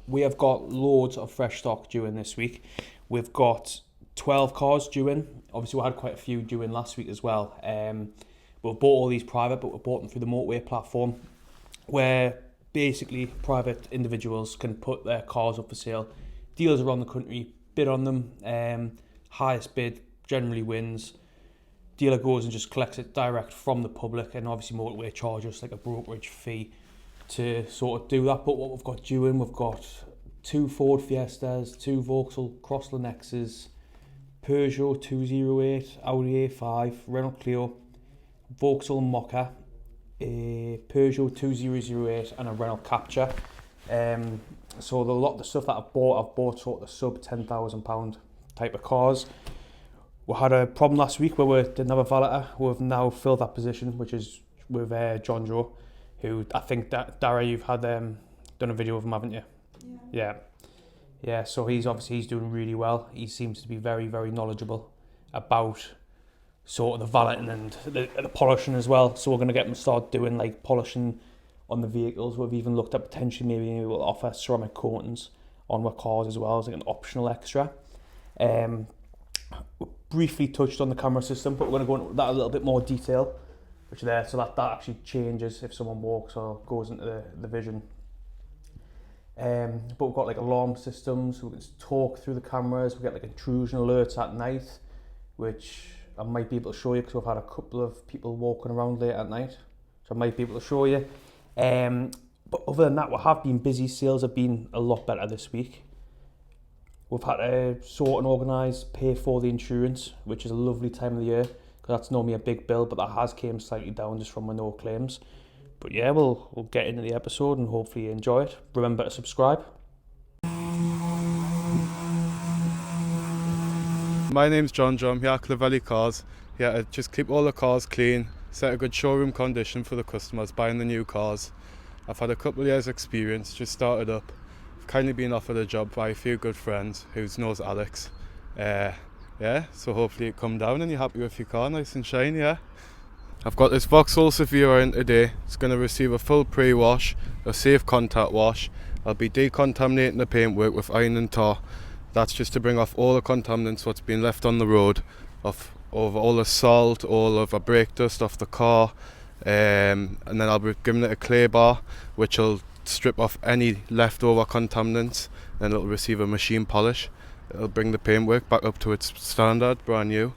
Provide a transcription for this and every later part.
We have got loads of fresh stock due in this week. We've got 12 cars due in. Obviously, we had quite a few due in last week as well. We've bought all these private, but we bought them through the motorway platform, where basically private individuals can put their cars up for sale. Dealers around the country bid on them. Highest bid generally wins. Dealer goes and just collects it direct from the public, and obviously motorway charges like a brokerage fee to sort of do that. But what we've got due in, we've got 2 Ford Fiestas, 2 Vauxhall Chrysler Nexus, Peugeot 208, Audi A5, Renault Clio, Vauxhall Mocha, a Peugeot 2008 and a Renault Capture. So a lot of the stuff that I've bought sort of the sub £10,000 type of cars. We had a problem last week where we didn't have a valeter. We've now filled that position, which is with John Joe, who I think that Dara, you've had done a video of him, haven't you? Yeah. So he's doing really well. He seems to be very, very knowledgeable about sort of the valeting and the polishing as well. So we're going to get him to start doing like polishing on the vehicles. We've even looked at potentially maybe we'll offer ceramic coatings on our cars as well as like an optional extra. We briefly touched on the camera system, but we're going to go into that a little bit more detail, which is there, so that actually changes if someone walks or goes into the vision. But we've got like alarm systems, so we can talk through the cameras. We get like intrusion alerts at night, which I might be able to show you because we've had a couple of people walking around late at night, so I might be able to show you. But other than that, we have been busy. Sales have been a lot better this week. We've had to sort and organise, pay for the insurance, which is a lovely time of the year because that's normally a big bill, but that has came slightly down just from my no claims. But yeah, we'll get into the episode and hopefully you enjoy it. Remember to subscribe. My name's John. I'm here at Clovelly Cars. Yeah, I just keep all the cars clean, set a good showroom condition for the customers buying the new cars. I've had a couple of years experience, just started up. I've kindly been offered a job by a few good friends who knows Alex. So hopefully it come down and you're happy with your car, nice and shiny, yeah. I've got this Vauxhall Severa in today. It's going to receive a full pre-wash, a safe contact wash. I'll be decontaminating the paintwork with iron and tar. That's just to bring off all the contaminants what's been left on the road, over all the salt, all of the brake dust off the car, and then I'll be giving it a clay bar which will strip off any leftover contaminants, and it'll receive a machine polish. It'll bring the paintwork back up to its standard, brand new.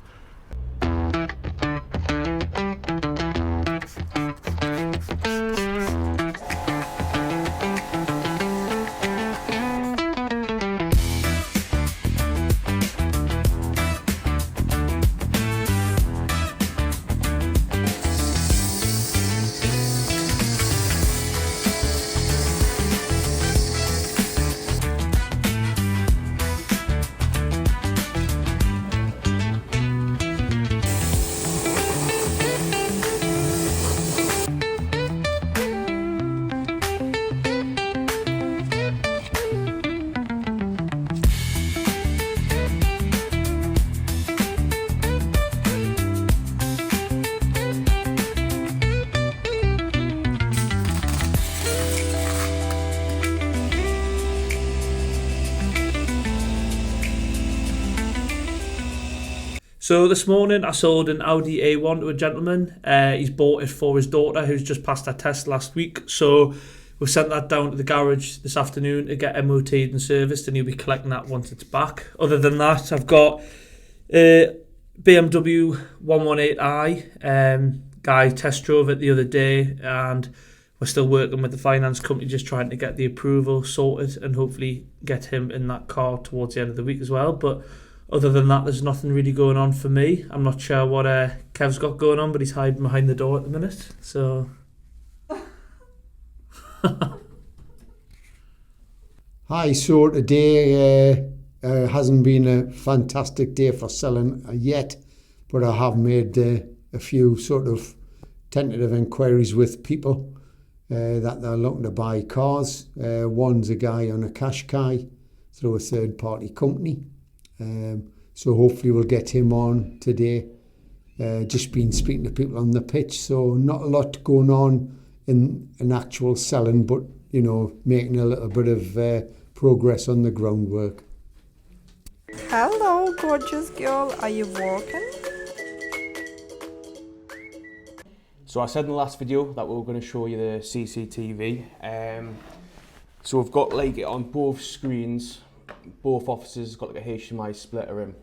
So this morning I sold an Audi A1 to a gentleman. He's bought it for his daughter who's just passed her test last week. So we've sent that down to the garage this afternoon to get MOT'd and serviced, and he'll be collecting that once it's back. Other than that, I've got a BMW 118i. Guy test drove it the other day, and we're still working with the finance company just trying to get the approval sorted and hopefully get him in that car towards the end of the week as well. But other than that, there's nothing really going on for me. I'm not sure what Kev's got going on, but he's hiding behind the door at the minute. So. Hi, so today hasn't been a fantastic day for selling yet, but I have made a few sort of tentative inquiries with people that they're looking to buy cars. One's a guy on a Qashqai through a third-party company. So hopefully we'll get him on today. Just been speaking to people on the pitch, so not a lot going on in an actual selling, but you know, making a little bit of progress on the groundwork. Hello, gorgeous girl. Are you walking? So I said in the last video that we were going to show you the CCTV. So we've got like it on both screens. Both offices got like a HDMI splitter in.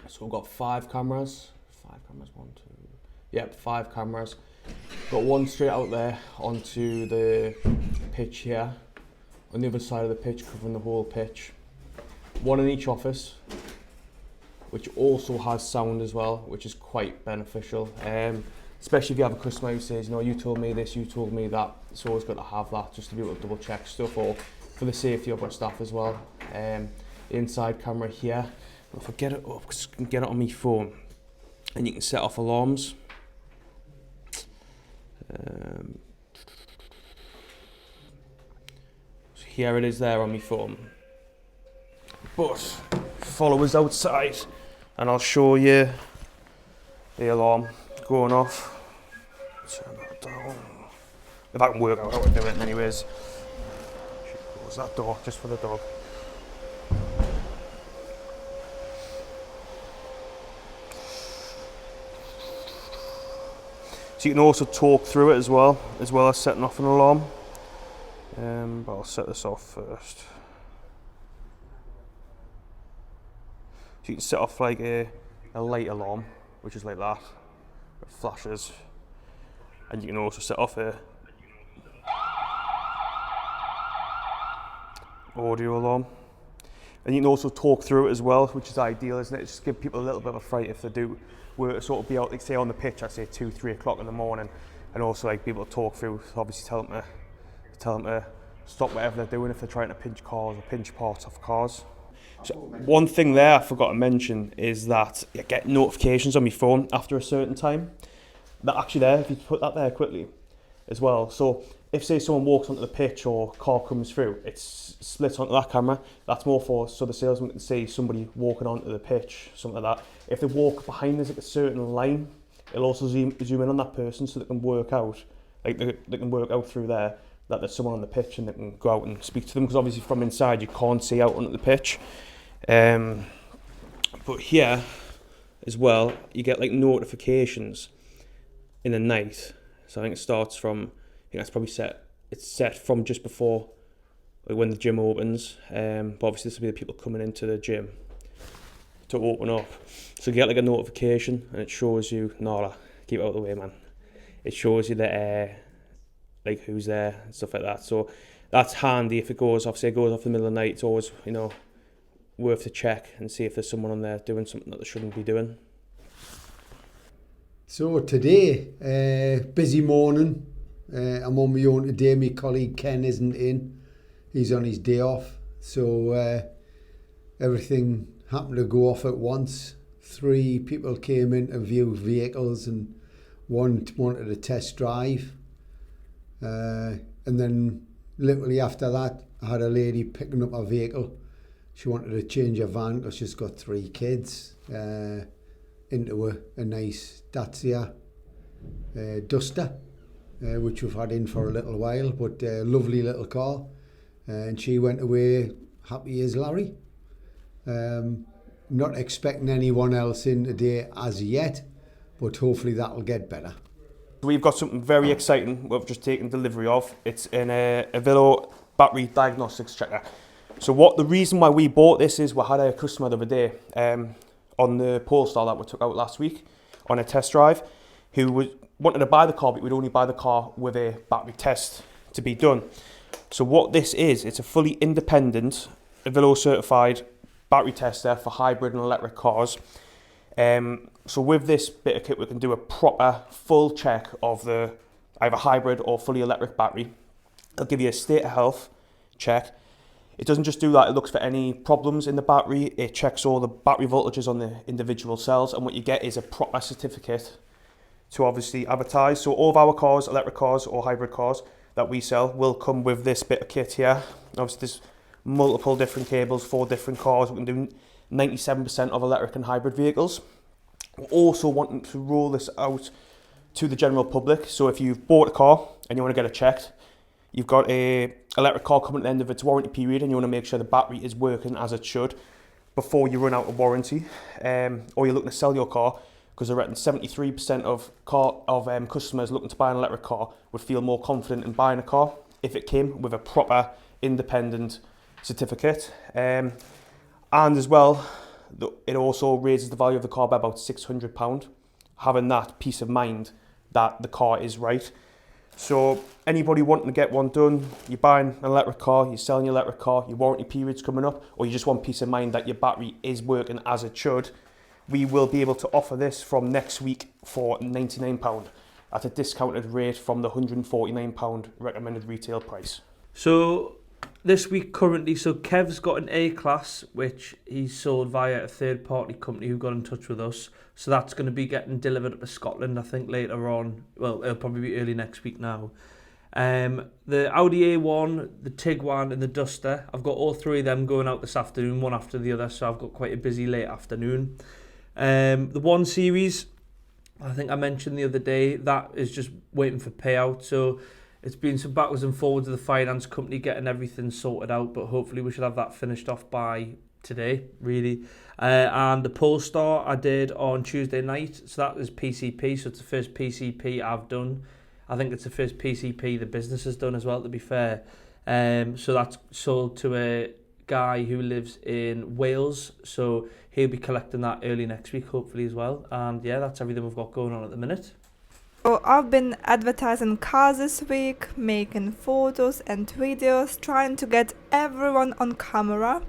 So we've got 5 cameras. 5 cameras, 1, 2. Yep, 5 cameras. Got one straight out there onto the pitch here. On the other side of the pitch, covering the whole pitch. One in each office, which also has sound as well, which is quite beneficial. Especially if you have a customer who says, you know, you told me this, you told me that. It's always good to have that just to be able to double check stuff, or for the safety of our staff as well. The inside camera here, if I get it up, I can get it on my phone, and you can set off alarms. So here it is there on my phone. But follow us outside and I'll show you the alarm going off. Turn that down. If I can work out how to do it anyways. Close that door just for the dog. So you can also talk through it as well as setting off an alarm. But I'll set this off first. So you can set off like a light alarm, which is like that. It flashes. And you can also set off a audio alarm. And you can also talk through it as well, which is ideal, isn't it? Just give people a little bit of a fright if they were to sort of be out, like say on the pitch, I'd say 2, 3 o'clock in the morning, and also like be able to talk through, obviously tell them to stop whatever they're doing if they're trying to pinch cars or pinch parts off cars. So one thing there I forgot to mention is that you get notifications on my phone after a certain time. That actually there, if you put that there quickly as well. So if say someone walks onto the pitch or car comes through, it's split onto that camera. That's more for so the salesman can see somebody walking onto the pitch, something like that. If they walk behind there's like a certain line, it'll also zoom in on that person so they can work out, like they can work out through there that there's someone on the pitch and they can go out and speak to them, because obviously from inside you can't see out onto the pitch. But here as well, you get like notifications in the night. So I think it starts from, I think that's probably it's set from just before, like when the gym opens. But obviously this will be the people coming into the gym to open up. So you get like a notification and it shows you, Nora, keep out of the way, man. It shows you the like who's there and stuff like that. So that's handy if it goes off, say it goes off in the middle of the night. It's always, you know, worth a check and see if there's someone on there doing something that they shouldn't be doing. So today, busy morning. I'm on my own today. My colleague Ken isn't in. He's on his day off. So everything happened to go off at once. 3 people came in to view vehicles and one wanted a test drive. And then literally after that, I had a lady picking up a vehicle. She wanted to change her van because she's got 3 kids into a nice Dacia Duster, which we've had in for a little while, but a lovely little car. And she went away happy as Larry. Not expecting anyone else in today as yet, but hopefully that'll get better. We've got something very exciting we've just taken delivery of. It's in a Valeter battery diagnostics checker. So the reason why we bought this is we had a customer the other day on the Polestar that we took out last week on a test drive who wanted to buy the car, but would only buy the car with a battery test to be done. So what this is, it's a fully independent, Valeter certified battery tester for hybrid and electric cars. So with this bit of kit, we can do a proper full check of the either hybrid or fully electric battery. It'll give you a state of health check. It doesn't just do that, it looks for any problems in the battery. It checks all the battery voltages on the individual cells, and what you get is a proper certificate to obviously advertise. So all of our cars, electric cars or hybrid cars that we sell, will come with this bit of kit here. Obviously there's multiple different cables for different cars. We can do 97% of electric and hybrid vehicles. We're also wanting to roll this out to the general public. So if you've bought a car and you want to get it checked, you've got a electric car coming at the end of its warranty period and you want to make sure the battery is working as it should before you run out of warranty, or you're looking to sell your car, because I reckon 73% of customers looking to buy an electric car would feel more confident in buying a car if it came with a proper independent certificate. And as well, it also raises the value of the car by about £600, having that peace of mind that the car is right. So anybody wanting to get one done, you're buying an electric car, you're selling your electric car, your warranty period's coming up, or you just want peace of mind that your battery is working as it should, we will be able to offer this from next week for £99 at a discounted rate from the £149 recommended retail price. So this week currently, so Kev's got an A-Class, which he's sold via a third-party company who got in touch with us. So that's going to be getting delivered up to Scotland, I think, later on. Well, it'll probably be early next week now. The Audi A1, the Tiguan and the Duster, I've got all three of them going out this afternoon, one after the other, so I've got quite a busy late afternoon. The 1 Series, I think I mentioned the other day, that is just waiting for payout. So it's been some backwards and forwards with the finance company getting everything sorted out, but hopefully we should have that finished off by today, really. And the Polestar I did on Tuesday night, so that is PCP, so it's the first PCP I've done. I think it's the first PCP the business has done as well, to be fair. So that's sold to a guy who lives in Wales, so he'll be collecting that early next week, hopefully, as well. And yeah, that's everything we've got going on at the minute. So I've been advertising cars this week, making photos and videos, trying to get everyone on camera.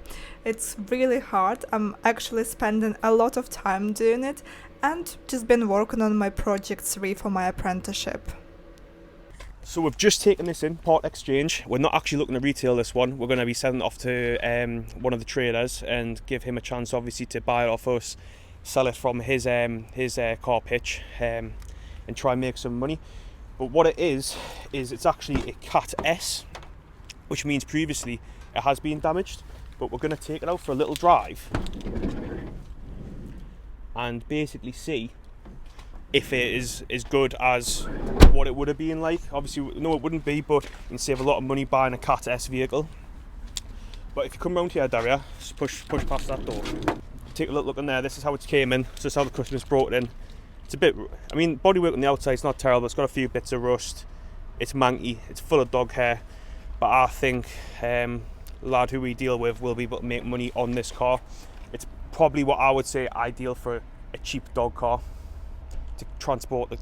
It's really hard. I'm actually spending a lot of time doing it and just been working on my project 3 for my apprenticeship. So we've just taken this in, part exchange. We're not actually looking to retail this one. We're going to be sending it off to one of the traders and give him a chance, obviously, to buy it off us, sell it from his car pitch, and try and make some money. But what it is it's actually a Cat S, which means previously it has been damaged. But we're going to take it out for a little drive and basically see if it is as good as what it would have been like. Obviously, no, it wouldn't be, but you can save a lot of money buying a Cat S vehicle. But if you come round here, Daria, just push past that door. Take a look in there. This is how it came in. So this is how the customer's brought it in. It's a bit, I mean, bodywork on the outside is not terrible. It's got a few bits of rust. It's manky. It's full of dog hair. But I think the lad who we deal with will be able to make money on this car. It's probably what I would say ideal for a cheap dog car to transport the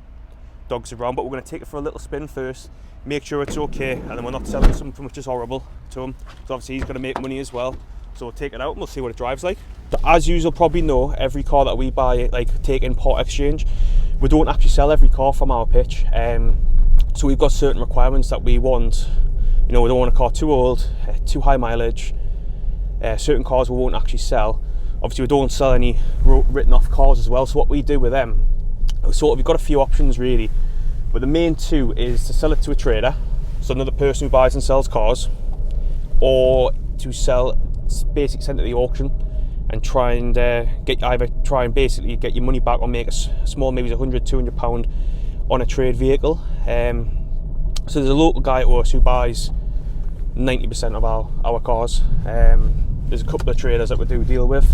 dogs around. But we're going to take it for a little spin first, make sure it's okay, and then we're not selling something which is horrible to him. So obviously he's going to make money as well. So we'll take it out and we'll see what it drives like. As you'll probably know, every car that we buy, like take in part exchange, we don't actually sell every car from our pitch. So we've got certain requirements that we want. You know, we don't want a car too old, too high mileage. Certain cars we won't actually sell. Obviously we don't sell any written off cars as well. So what we do with them, we've got a few options really. But the main two is to sell it to a trader, so another person who buys and sells cars, or to basically send it to the auction and try and basically get your money back or make a small, maybe £100-200 on a trade vehicle. So there's a local guy to us who buys 90% of our cars. There's a couple of traders that we do deal with.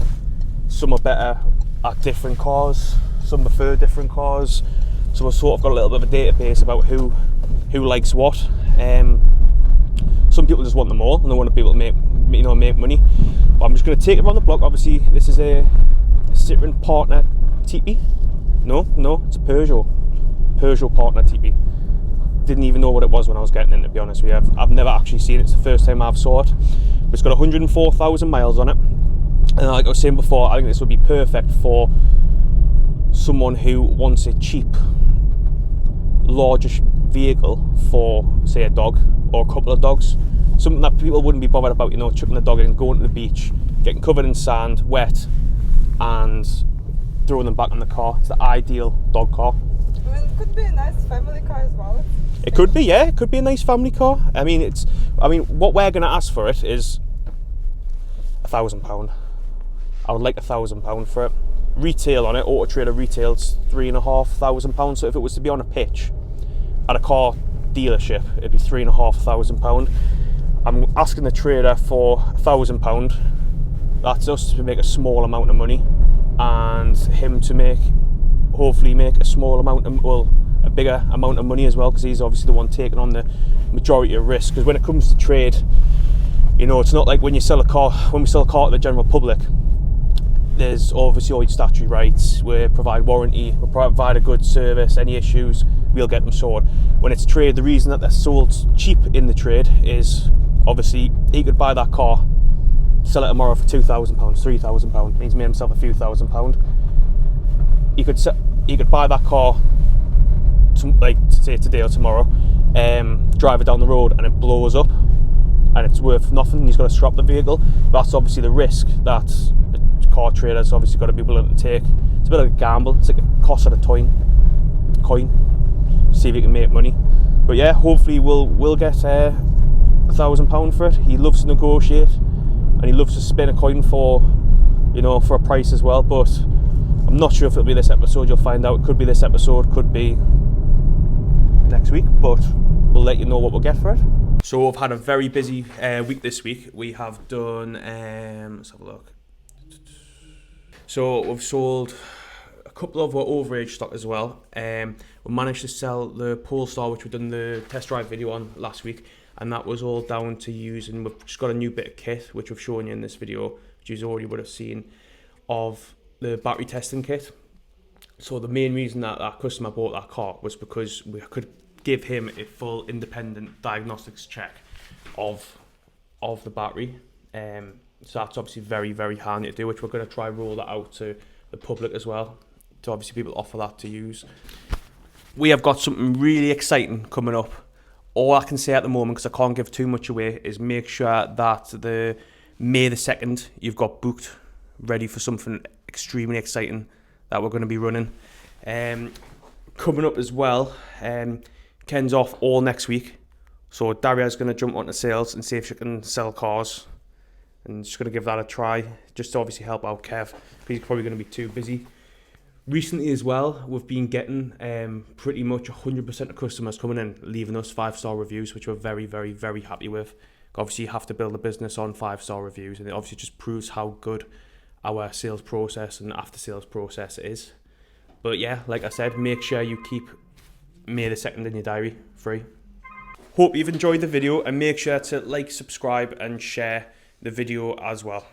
Some are better at different cars, some prefer different cars. So we've sort of got a little bit of a database about who likes what. Some people just want them all and they want to be able to make money. But I'm just going to take it around the block. Obviously, this is a Citroen Partner TP. No, it's a Peugeot Partner TP. Didn't even know what it was when I was getting in, to be honest with you. I've never actually seen it. It's the first time I've saw it. But it's got 104,000 miles on it. And like I was saying before, I think this would be perfect for someone who wants a cheap, largish vehicle for, say, a dog or a couple of dogs. Something that people wouldn't be bothered about, chucking the dog in, going to the beach, getting covered in sand, wet, and throwing them back in the car. It's the ideal dog car. I mean, it could be a nice family car as well. It could be, yeah. It could be a nice family car. I mean, what we're going to ask for it is £1,000. I would like £1,000 for it. Retail on it, Auto Trader retails £3,500. So if it was to be on a pitch at a car dealership, it'd be £3,500. I'm asking the trader for £1,000. That's us to make a small amount of money, and him to hopefully make a small amount of, well, a bigger amount of money as well, because he's obviously the one taking on the majority of risk. Because when it comes to trade, you know, it's not like when we sell a car to the general public. There's obviously all your statutory rights. We provide warranty, we provide a good service. Any issues, we'll get them sorted. When it's trade, the reason that they're sold cheap in the trade is obviously he could buy that car, sell it tomorrow for £2,000, £3,000. He's made himself a few £1,000s. He could buy that car, like say today or tomorrow, drive it down the road, and it blows up, and it's worth nothing. He's got to scrap the vehicle. That's obviously the risk that a car trader's obviously got to be willing to take. It's a bit like a gamble. It's like a cost of a coin. See if he can make money. But yeah, hopefully we'll get £1,000 for it. He loves to negotiate, and he loves to spin a coin for, you know, for a price as well. But I'm not sure if it'll be this episode. You'll find out. It could be this episode, could be next week, but we'll let you know what we'll get for it. So we've had a very busy week this week. We have done, let's have a look. So we've sold a couple of our overage stock as well. We managed to sell the Polestar, which we've done the test drive video on last week, and that was all down to using, we've just got a new bit of kit, which we've shown you in this video, which you already would have seen, of the battery testing kit. So the main reason that that customer bought that car was because we could give him a full independent diagnostics check of the battery. So that's obviously very, very handy to do, which we're going to try roll that out to the public as well, to obviously people offer that to use. We have got something really exciting coming up. All I can say at the moment, because I can't give too much away, is make sure that the May the 2nd you've got booked ready for something extremely exciting that we're going to be running. Coming up as well, Ken's off all next week, so Daria's going to jump onto sales and see if she can sell cars, and just going to give that a try, just to obviously help out Kev, but he's probably going to be too busy. Recently as well, we've been getting pretty much 100% of customers coming in, leaving us 5-star reviews, which we're very, very, very happy with. Obviously, you have to build a business on 5-star reviews, and it obviously just proves how good our sales process and after sales process is. But yeah, like I said, make sure you keep May the 2nd in your diary free. Hope you've enjoyed the video, and make sure to like, subscribe and share the video as well.